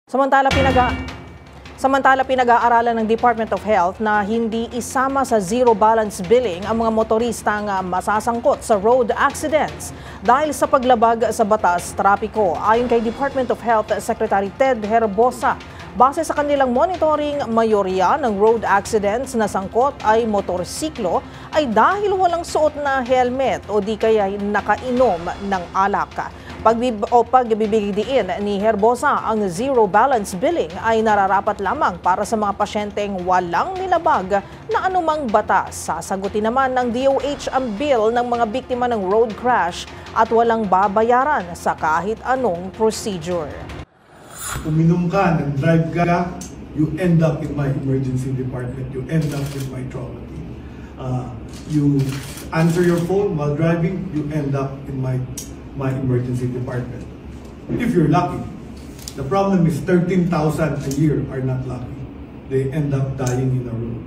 Samantala pinag-aaralan ng Department of Health na hindi isama sa zero balance billing ang mga motoristang masasangkot sa road accidents dahil sa paglabag sa batas trapiko. Ayon kay Department of Health Secretary Ted Herbosa, base sa kanilang monitoring, mayorya ng road accidents na sangkot ay motorsiklo ay dahil walang suot na helmet o di kaya nakainom ng alak. Pagbibigay diin ni Herbosa, ang zero balance billing ay nararapat lamang para sa mga pasyenteng walang nilabag na anumang batas. Sasagutin naman ng DOH ang bill ng mga biktima ng road crash at walang babayaran sa kahit anong procedure. Uminom ka, nag-drive ka, you end up in my emergency department, you end up in my trauma team. You answer your phone while driving, you end up in my emergency department. If you're lucky. The problem is 13,000 a year are not lucky. They end up dying in a road.